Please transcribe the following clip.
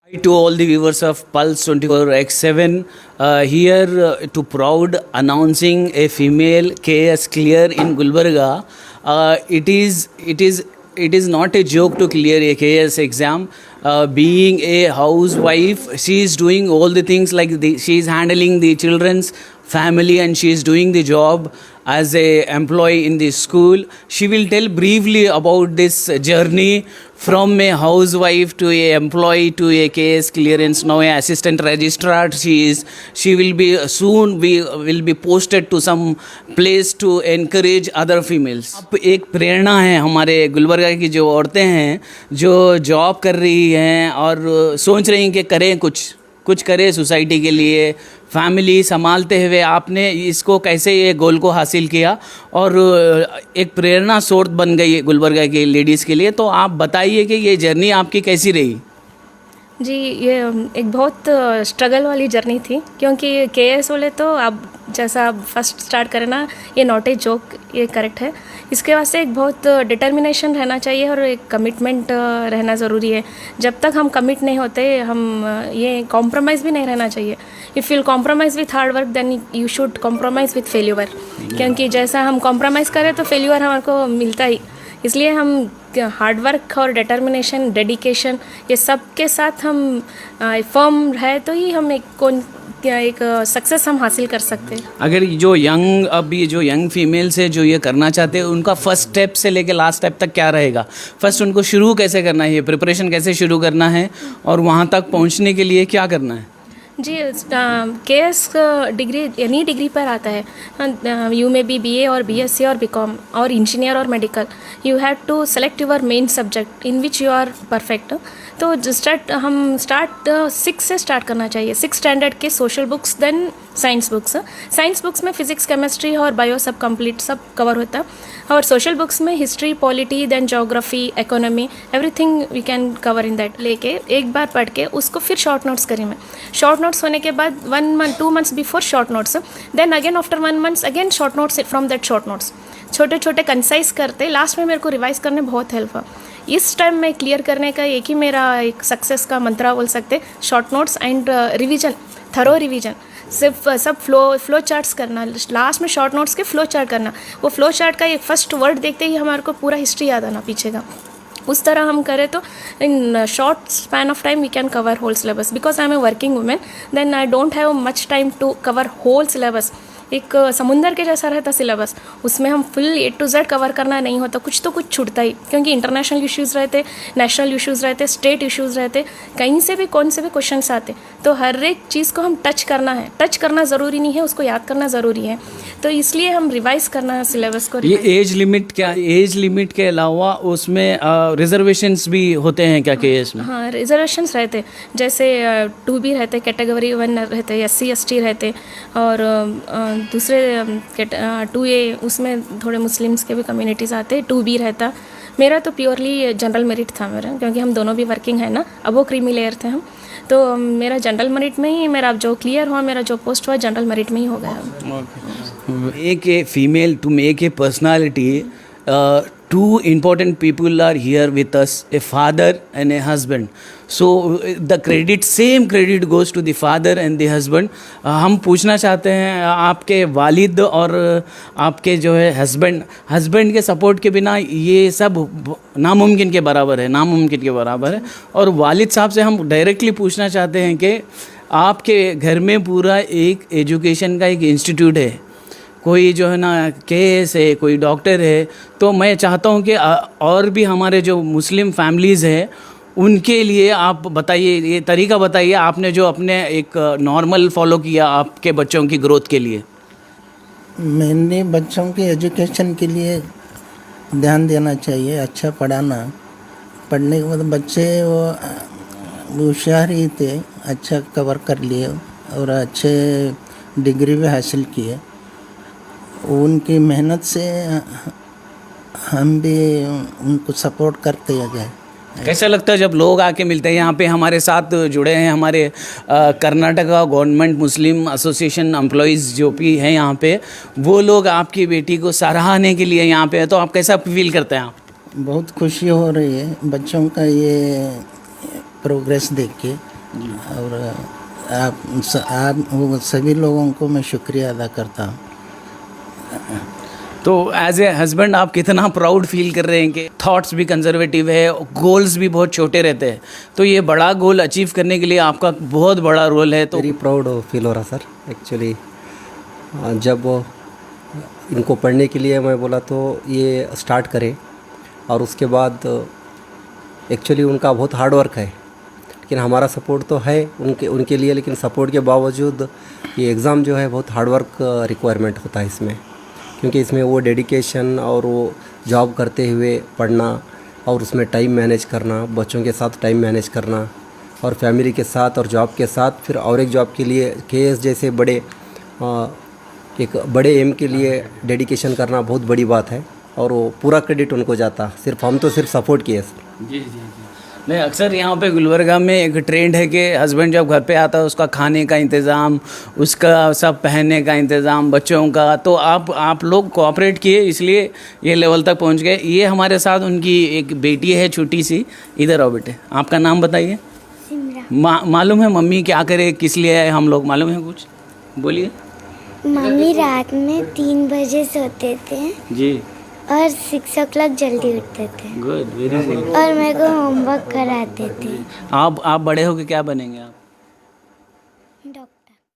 Hi to all the viewers of Pulse 24x7. Here to proud announcing a female KS clear in Gulbarga. It is not a joke to clear a KS exam. Being a housewife, she is doing all the things like she is handling the children's family and she is doing the job as a employee in the school. She will tell briefly about this journey from a housewife to a employee to a case clearance, now a assistant registrar she will be soon will be posted to some place to encourage other females. अब एक प्रेरणा है हमारे गुलबर्गा की जो औरतें हैं जो job कर रही हैं और सोच रही हैं कि करें कुछ करें सोसाइटी के लिए, फैमिली संभालते हुए आपने इसको कैसे ये गोल को हासिल किया और एक प्रेरणा स्रोत बन गई गुलबर्गा की लेडीज़ के लिए। तो आप बताइए कि ये जर्नी आपकी कैसी रही? जी, ये एक बहुत स्ट्रगल वाली जर्नी थी, क्योंकि केएस बोले तो अब जैसा आप फर्स्ट स्टार्ट करें ना, ये नॉट ए जोक, ये करेक्ट है। इसके वास्ते एक बहुत डिटर्मिनेशन रहना चाहिए और एक कमिटमेंट रहना ज़रूरी है। जब तक हम कमिट नहीं होते, हम ये कॉम्प्रोमाइज़ भी नहीं रहना चाहिए। If you compromise with hard work then you should compromise with failure, क्योंकि जैसा हम कॉम्प्रोमाइज़ करें तो फेल्यूर हमारे को मिलता ही। इसलिए हम हार्ड वर्क और डिटर्मिनेशन, डेडिकेशन, ये सब के साथ हम फर्म है तो ही हम एक सक्सेस हम हासिल कर सकते हैं। अगर जो यंग फीमेल्स है जो ये करना चाहते हैं, उनका फर्स्ट स्टेप से लेकर लास्ट स्टेप तक क्या रहेगा? फर्स्ट उनको शुरू कैसे करना है, प्रिपरेशन कैसे शुरू करना है और वहाँ तक पहुँचने के लिए क्या करना है? जी, केएस डिग्री एनी डिग्री पर आता है। यू मे बी बीए और बीएससी और बीकॉम और इंजीनियर और medical. You have to select your main subject in which you are perfect. तो हम स्टार्ट 6 से स्टार्ट करना चाहिए। 6 स्टैंडर्ड के social books, then science books. Science books में फिजिक्स, केमिस्ट्री और बायो सब कंप्लीट सब कवर होता है, और सोशल बुक्स में history, polity, then geography, economy, everything we can cover in that. लेके एक बार पढ़ के उसको फिर शॉर्ट नोट्स करें। मैं शॉर्ट नोट्स होने के बाद 1 month 2 months before short notes, then again after 1 month again short notes from that short notes. छोटे छोटे कंसाइज करते लास्ट में मेरे को रिवाइज करने बहुत हेल्प हुआ। इस टाइम में क्लियर करने का एक ही मेरा एक सक्सेस का मंत्रा बोल सकते, short notes and revision, thorough revision. सिर्फ सब फ्लो चार्ट्स करना, लास्ट में शॉर्ट नोट्स के फ्लो चार्ट करना। वो फ्लो चार्ट का एक फर्स्ट वर्ड देखते ही हमारे को पूरा हिस्ट्री याद आना पीछे का। उस तरह हम करें तो in short span of time we can cover whole syllabus. Because I am a working women, then I don't have much time to cover whole syllabus. एक समुंदर के जैसा रहता सिलेबस, उसमें हम full A to Z cover करना नहीं होता, कुछ तो कुछ छूटता ही, क्योंकि इंटरनेशनल इश्यूज़ रहते, नेशनल इश्यूज़ रहते, स्टेट इश्यूज़ रहते, कहीं से भी कौन से भी क्वेश्चंस आते। तो हर एक चीज़ को हम टच करना है। टच करना ज़रूरी नहीं है, उसको याद करना ज़रूरी है। तो इसलिए हम रिवाइज़ करना है सिलेबस को। ये एज लिमिट क्या, एज लिमिट के अलावा उसमें रिजर्वेशंस भी होते हैं क्या केएस में? हाँ, रिजर्वेशंस रहते, जैसे 2B रहते, कैटेगरी 1 रहते, SC ST रहते, और दूसरे 2A उसमें थोड़े मुस्लिम्स के भी कम्युनिटीज़ आते। 2B रहता। मेरा तो प्योरली जनरल मेरिट था मेरा, क्योंकि हम दोनों भी वर्किंग है ना। अब वो क्रीमी लेयर थे हम, तो मेरा जनरल मेरिट में ही मेरा जो क्लियर हुआ, मेरा जो पोस्ट हुआ जनरल मेरिट में ही हो गया। एक female to make a personality, two important people are here with us, a father and a husband. So the same credit goes to the father and the husband. हम पूछना चाहते हैं, आपके वालिद और आपके जो है हस्बैंड के सपोर्ट के बिना ये सब नामुमकिन के बराबर है। और वालिद साहब से हम डायरेक्टली पूछना चाहते हैं कि आपके घर में पूरा एक एजुकेशन का एक इंस्टीट्यूट है, कोई जो है ना केएस है, कोई डॉक्टर है। तो मैं चाहता हूँ कि और भी हमारे जो मुस्लिम फैमिलीज़ हैं उनके लिए आप बताइए, ये तरीका बताइए आपने जो अपने एक नॉर्मल फॉलो किया आपके बच्चों की ग्रोथ के लिए। मैंने बच्चों के एजुकेशन के लिए ध्यान देना चाहिए, अच्छा पढ़ाना। पढ़ने के बाद बच्चे वो होशियार ही थे, अच्छा कवर कर लिए और अच्छे डिग्री भी हासिल किए। उनकी मेहनत से हम भी उनको सपोर्ट करते गए। कैसा लगता है जब लोग आके मिलते हैं यहाँ पे? हमारे साथ जुड़े हैं हमारे कर्नाटका गवर्नमेंट मुस्लिम एसोसिएशन एम्प्लॉयज़ जो भी हैं यहाँ पे, वो लोग आपकी बेटी को सराहने के लिए यहाँ पे है, तो आप कैसा फील करते हैं? आप बहुत खुशी हो रही है बच्चों का ये प्रोग्रेस देख के। और आप वो सभी लोगों को मैं शुक्रिया अदा करता हूँ। तो एज ए हस्बैंड आप कितना प्राउड फील कर रहे हैं कि थॉट्स भी कंजर्वेटिव है, गोल्स भी बहुत छोटे रहते हैं, तो ये बड़ा गोल अचीव करने के लिए आपका बहुत बड़ा रोल है। तो वेरी प्राउड फील हो रहा सर एक्चुअली। जब इनको पढ़ने के लिए मैं बोला तो ये स्टार्ट करें, और उसके बाद एक्चुअली उनका बहुत हार्ड वर्क है, लेकिन हमारा सपोर्ट तो है उनके लिए, लेकिन सपोर्ट के बावजूद ये एग्ज़ाम जो है बहुत हार्ड वर्क रिक्वायरमेंट होता है इसमें, क्योंकि इसमें वो डेडिकेशन और वो जॉब करते हुए पढ़ना और उसमें टाइम मैनेज करना, बच्चों के साथ टाइम मैनेज करना और फैमिली के साथ और जॉब के साथ, फिर और एक जॉब के लिए केएस जैसे एक बड़े एम के लिए डेडिकेशन करना बहुत बड़ी बात है, और वो पूरा क्रेडिट उनको जाता, सिर्फ हम तो सिर्फ सपोर्ट किए सर। जी जी जी। नहीं, अक्सर यहाँ पे गुलबर्गा में एक ट्रेंड है कि हस्बैंड जब घर पे आता है उसका खाने का इंतज़ाम, उसका सब पहनने का इंतज़ाम, बच्चों का, तो आप लोग कोऑपरेट किए इसलिए ये लेवल तक पहुँच गए। ये हमारे साथ उनकी एक बेटी है छोटी सी, इधर आओ बेटे, आपका नाम बताइए। मालूम है मम्मी क्या करे, किस लिए आए हम लोग, मालूम है कुछ? बोलिए। मम्मी रात में 3 बजे सोते थे जी। और 6 o'clock जल्दी उठते थे, गुड, वेरी गुड। और मेरे को होमवर्क कराते थे। आप बड़े होके क्या बनेंगे आप? डॉक्टर।